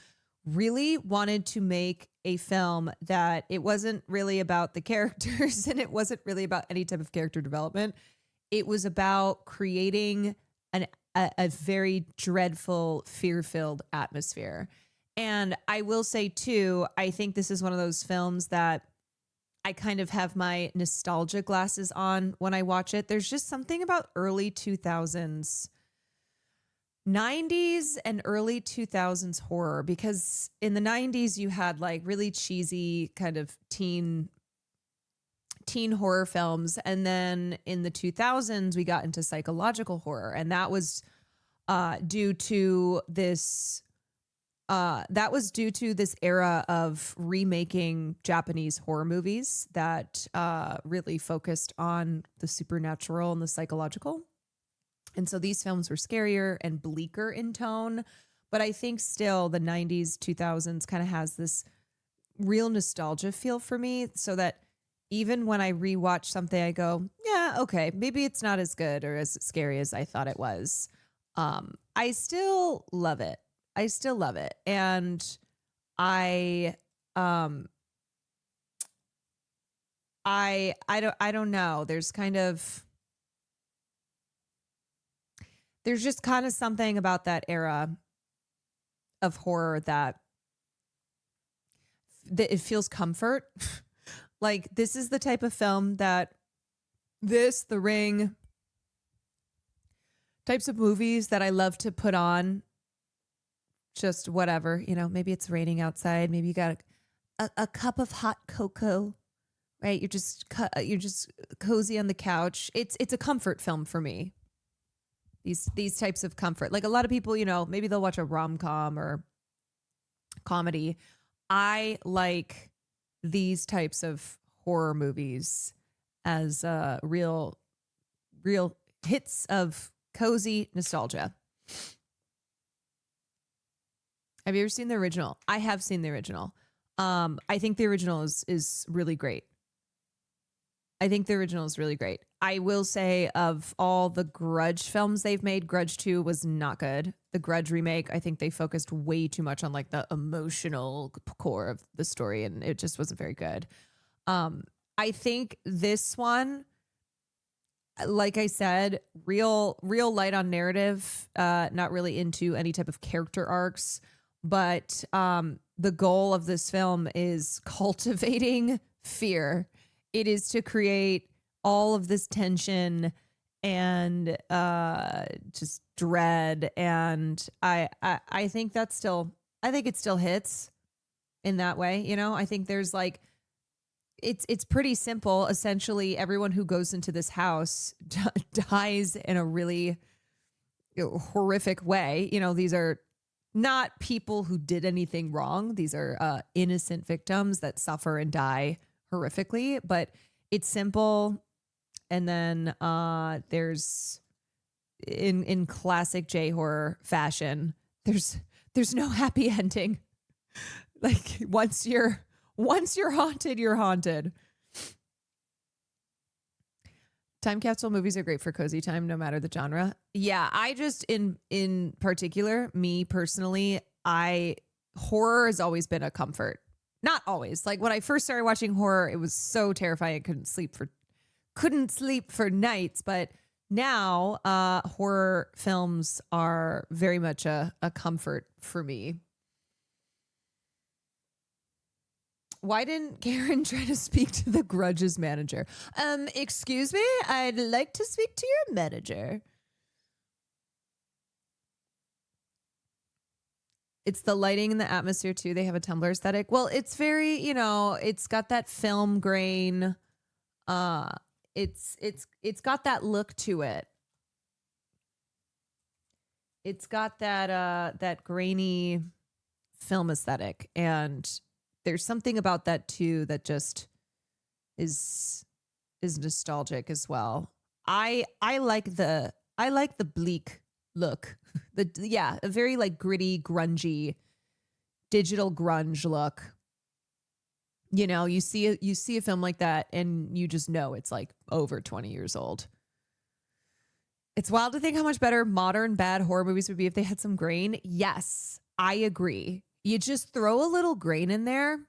really wanted to make a film that it wasn't really about the characters and it wasn't really about any type of character development. It was about creating a very dreadful, fear-filled atmosphere. And I will say too, I think this is one of those films that I kind of have my nostalgia glasses on when I watch it. There's just something about early 2000s, 90s and early 2000s horror, because in the 90s you had like really cheesy kind of teen horror films, and then in the 2000s we got into psychological horror, and that was due to this era of remaking Japanese horror movies that really focused on the supernatural and the psychological. And so these films were scarier and bleaker in tone, but I think still the 90s, 2000s kind of has this real nostalgia feel for me, so that even when I rewatch something, I go, yeah, okay, maybe it's not as good or as scary as I thought it was. I still love it. And I don't know. There's just kind of something about that era of horror that it feels comfort. Like, this is the type of film that The Ring, types of movies that I love to put on just whatever, maybe it's raining outside. Maybe you got a cup of hot cocoa, right? You're just cozy on the couch. It's a comfort film for me. These types of comfort. Like a lot of people, maybe they'll watch a rom-com or comedy. I like these types of horror movies as real hits of cozy nostalgia. Have you ever seen the original? I have seen the original. I think the original is really great. I will say, of all the Grudge films they've made, Grudge 2 was not good. The Grudge remake, I think they focused way too much on like the emotional core of the story, and it just wasn't very good. I think this one, like I said, real light on narrative, not really into any type of character arcs, but the goal of this film is cultivating fear. It is to create all of this tension and just dread, and I think it still hits in that way. I think there's like, it's pretty simple. Essentially, everyone who goes into this house dies in a really horrific way. These are not people who did anything wrong. These are innocent victims that suffer and die horrifically, but it's simple. And then there's in classic J horror fashion, there's no happy ending. Like once you're haunted, you're haunted. Time capsule movies are great for cozy time, no matter the genre. Yeah, I just in particular, me personally, horror has always been a comfort. Not always. Like when I first started watching horror, it was so terrifying I couldn't sleep for nights. But now horror films are very much a comfort for me. Why didn't Karen try to speak to the Grudge's manager? Excuse me, I'd like to speak to your manager. It's the lighting and the atmosphere too. They have a Tumblr aesthetic. Well, it's very, it's got that film grain. It's got that look to it. It's got that grainy film aesthetic, and there's something about that too that just is nostalgic as well. I like the bleak look. A very like gritty, grungy, digital grunge look. You see a film like that and you just know it's like over 20 years old. It's wild to think how much better modern bad horror movies would be if they had some grain. Yes, I agree. You just throw a little grain in there.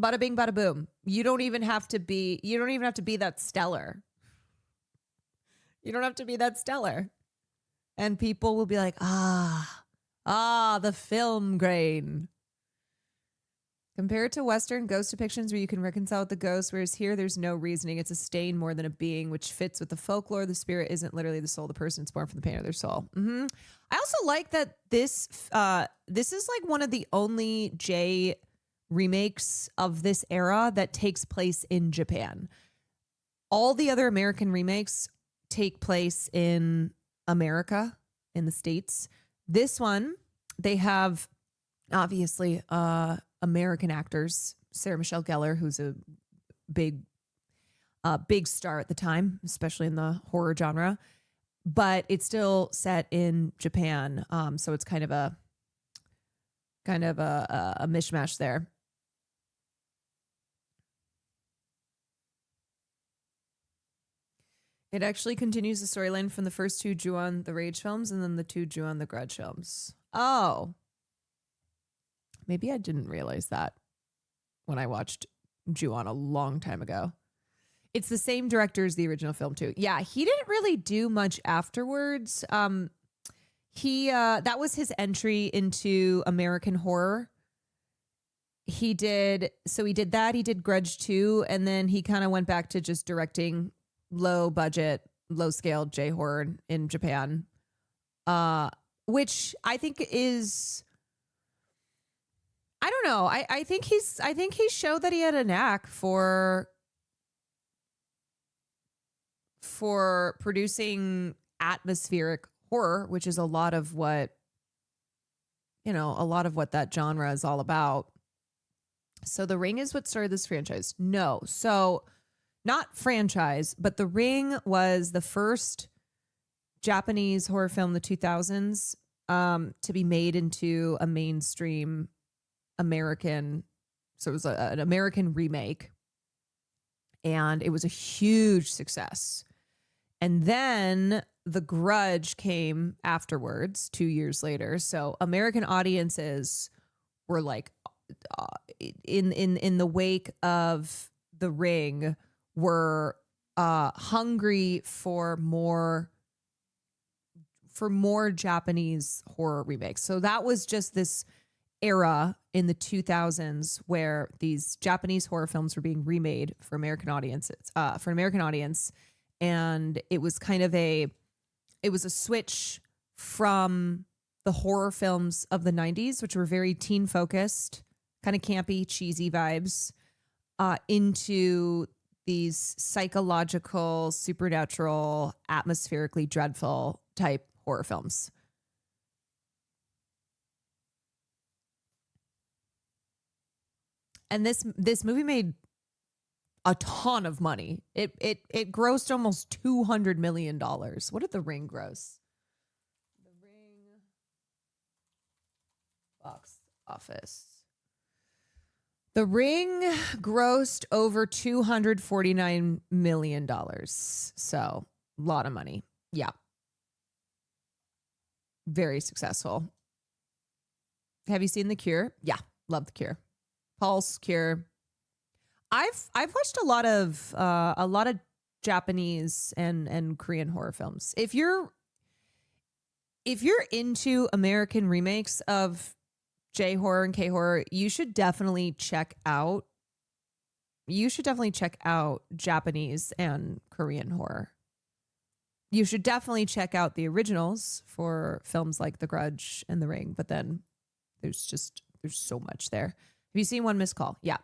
Bada bing, bada boom. You don't even have to be that stellar. You don't have to be that stellar. And people will be like, the film grain. Compared to Western ghost depictions where you can reconcile with the ghost, whereas here there's no reasoning. It's a stain more than a being, which fits with the folklore. The spirit isn't literally the soul of the person. It's born from the pain of their soul. I also like that this is like one of the only J remakes of this era that takes place in Japan. All the other American remakes take place in America, in the States. This one, they have obviously American actors, Sarah Michelle Gellar, who's a big star at the time, especially in the horror genre, but it's still set in Japan. So it's kind of a mishmash there. It actually continues the storyline from the first two Ju-on the Rage films and then the two Ju-on the Grudge films. Oh. Maybe I didn't realize that when I watched Ju-on a long time ago. It's the same director as the original film too. Yeah, he didn't really do much afterwards. That was his entry into American horror. He did that. He did Grudge 2, and then he kind of went back to just directing low budget, low scale J horror in Japan, which I think is, I don't know. I think he showed that he had a knack for producing atmospheric horror, which is a lot of what that genre is all about. So The Ring is what started this franchise. No. So not franchise, but The Ring was the first Japanese horror film in the 2000s to be made into a mainstream American. So it was an American remake. And it was a huge success. And then The Grudge came afterwards, 2 years later. So American audiences were like, in the wake of The Ring, were hungry for more Japanese horror remakes. So that was just this era in the 2000s where these Japanese horror films were being remade for American audiences, for an American audience. And it was kind of a switch from the horror films of the 90s, which were very teen focused, kind of campy, cheesy vibes, into these psychological, supernatural, atmospherically dreadful type horror films. And this movie made a ton of money. It grossed almost $200 million. What did The Ring gross? The Ring box office. The Ring grossed over $249 million. So a lot of money. Yeah. Very successful. Have you seen The Cure? Yeah. Love The Cure. Pulse, Cure. I've watched a lot of Japanese and Korean horror films. If you're into American remakes of J horror and K horror, you should definitely check out Japanese and Korean horror. You should definitely check out the originals for films like The Grudge and The Ring, but then there's so much there. Have you seen One Missed Call? Yeah.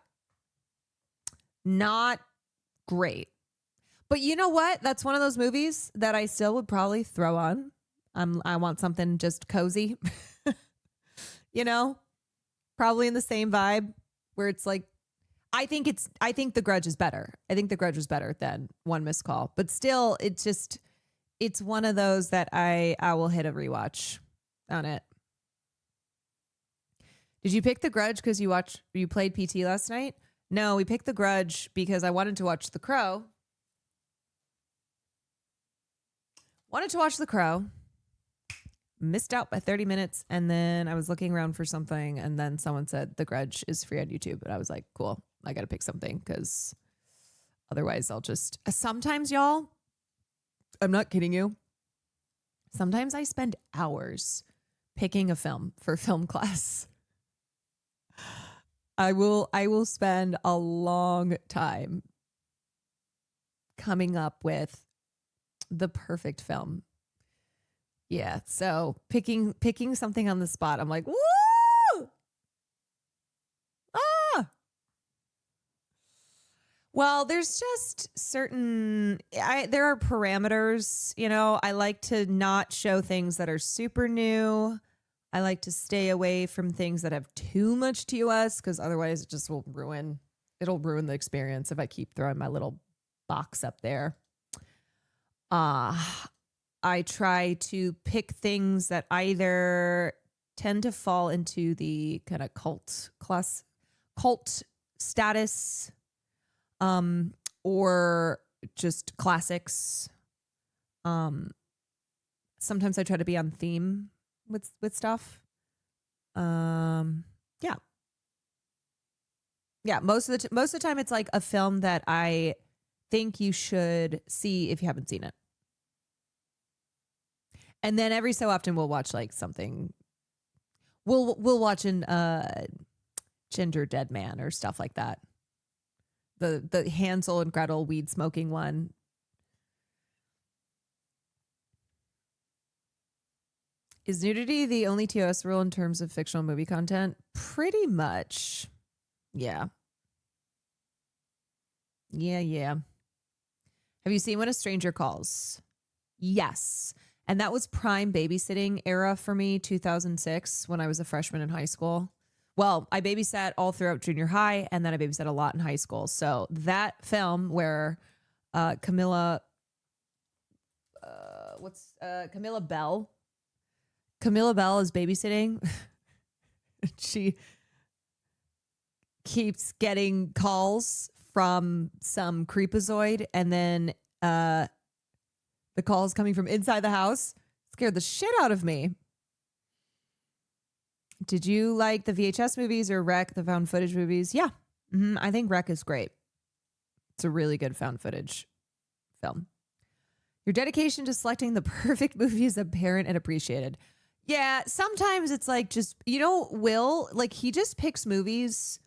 Not great. But you know what? That's one of those movies that I still would probably throw on. I want something just cozy. Probably in the same vibe where it's like, I think The Grudge is better. I think The Grudge was better than One Missed Call, but still it's one of those that I will hit a rewatch on it. Did you pick The Grudge because you played PT last night? No, we picked The Grudge because I wanted to watch The Crow. Wanted to watch The Crow. Missed out by 30 minutes. And then I was looking around for something. And then someone said The Grudge is free on YouTube. And I was like, cool. I got to pick something because otherwise I'll just... Sometimes, y'all, I'm not kidding you. Sometimes I spend hours picking a film for film class. I will spend a long time coming up with the perfect film. Yeah, so picking something on the spot, I'm like, woo! Ah! Well, there's just certain there are parameters, you know. I like to not show things that are super new. I like to stay away from things that have too much TOS because otherwise it just will ruin the experience if I keep throwing my little box up there. I try to pick things that either tend to fall into the kind of cult status, or just classics. Sometimes I try to be on theme with stuff. Yeah. Most of the time it's like a film that I think you should see if you haven't seen it. And then every so often we'll watch like something. We'll watch an Ginger Dead Man or stuff like that. The Hansel and Gretel weed smoking one. Is nudity the only TOS rule in terms of fictional movie content? Pretty much. Yeah. Yeah. Have you seen When a Stranger Calls? Yes. And that was prime babysitting era for me, 2006, when I was a freshman in high school. Well, I babysat all throughout junior high, and then I babysat a lot in high school. So that film where Camilla Bell is babysitting. She keeps getting calls from some creepazoid, and then the calls coming from inside the house scared the shit out of me. Did you like the VHS movies or Rec, the found footage movies? Yeah. I think Rec is great. It's a really good found footage film. Your dedication to selecting the perfect movie is apparent and appreciated. Yeah, sometimes it's like just, Will, like he just picks movies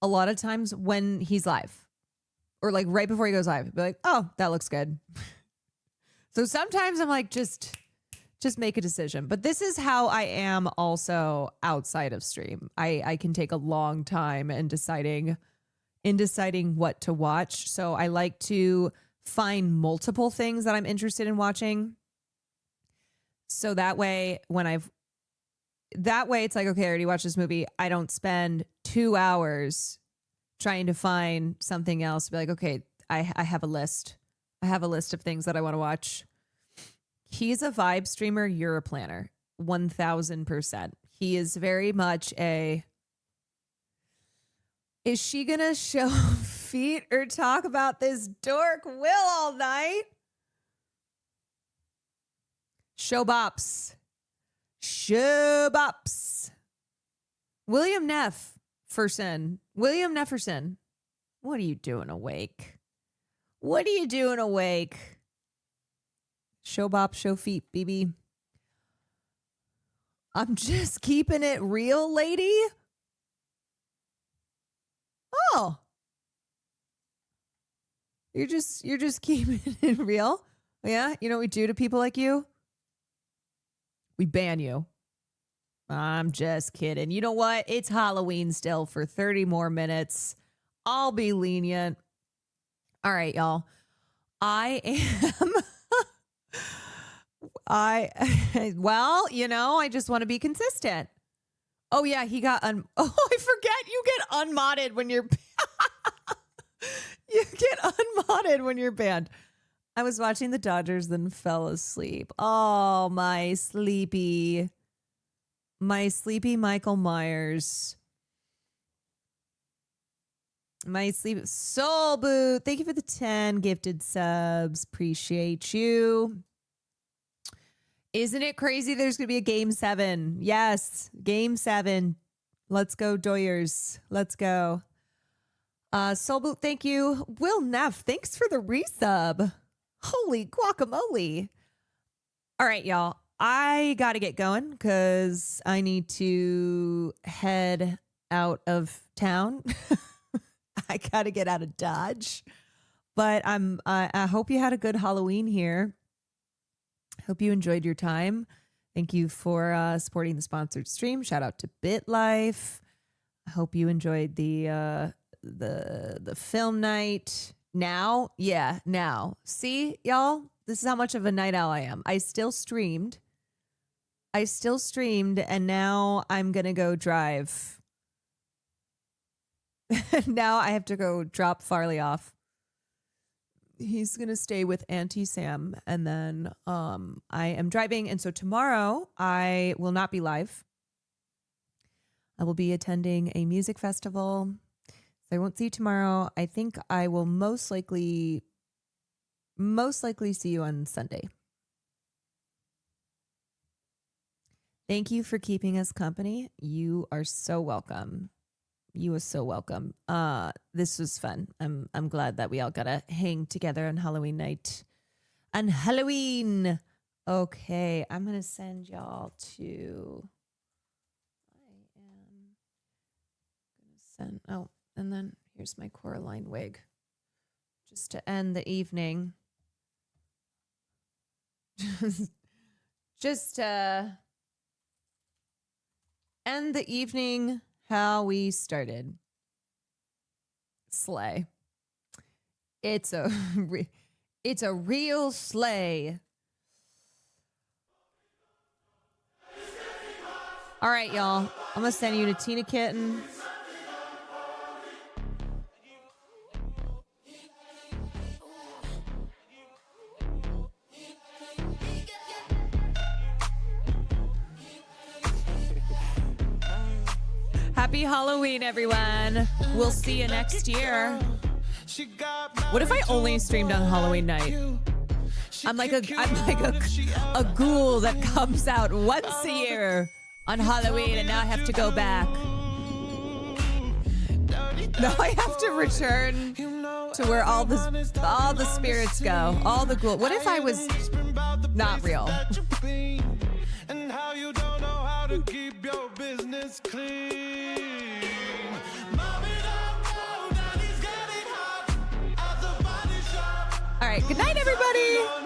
a lot of times when he's live or like right before he goes live. Be like, oh, that looks good. So sometimes I'm like, just make a decision. But this is how I am also outside of stream. I can take a long time in deciding what to watch. So I like to find multiple things that I'm interested in watching. So that way it's like, okay, I already watched this movie. I don't spend 2 hours trying to find something else. Be like, okay, I have a list. I have a list of things that I want to watch. He's a vibe streamer. You're a planner. 1000%. He is very much is she going to show feet or talk about this dork Will all night? Show bops. William Nefferson. What are you doing awake? Show bop, show feet, BB. I'm just keeping it real, lady. Oh. You're just keeping it real? Yeah? You know what we do to people like you? We ban you. I'm just kidding. You know what? It's Halloween still for 30 more minutes. I'll be lenient. All right, y'all. I just want to be consistent. Oh yeah, I forget you get unmodded when you're banned. I was watching the Dodgers, then fell asleep. Oh, my sleepy Michael Myers. My sleep soul boot. Thank you for the 10 gifted subs. Appreciate you. Isn't it crazy? There's going to be a game 7. Yes, game 7. Let's go, Doyers. Let's go. Soulboot, thank you. Will Neff, thanks for the resub. Holy guacamole. All right, y'all. I got to get going because I need to head out of town. I got to get out of Dodge. But I hope you had a good Halloween here. Hope you enjoyed your time. Thank you for supporting the sponsored stream. Shout out to BitLife. I hope you enjoyed the film night. Now, see, y'all, this is how much of a night owl I am. I still streamed, and now I'm gonna go drive. Now I have to go drop Farley off. He's gonna stay with Auntie Sam, and then I am driving, and so tomorrow I will not be live. I will be attending a music festival. So I won't see you tomorrow. I think I will most likely see you on Sunday. Thank you for keeping us company. You are so welcome. You are so welcome. This was fun. I'm glad that we all got to hang together on Halloween night. On Halloween. Okay, I'm going to send y'all to and then here's my Coraline wig. Just to end the evening. Just to end the evening how we started. Slay. It's a real slay. All right, y'all. I'm going to send you to Tina Kitten. Happy Halloween, everyone. We'll see you next year. What if I only streamed on Halloween night? I'm like a ghoul that comes out once a year on Halloween, and now I have to go back. Now I have to return to where all the spirits go, all the ghoul. What if I was not real? And how you don't know how to keep your business clean. Mommy don't know, daddy's got it hot at the body shop. All right, good night, everybody.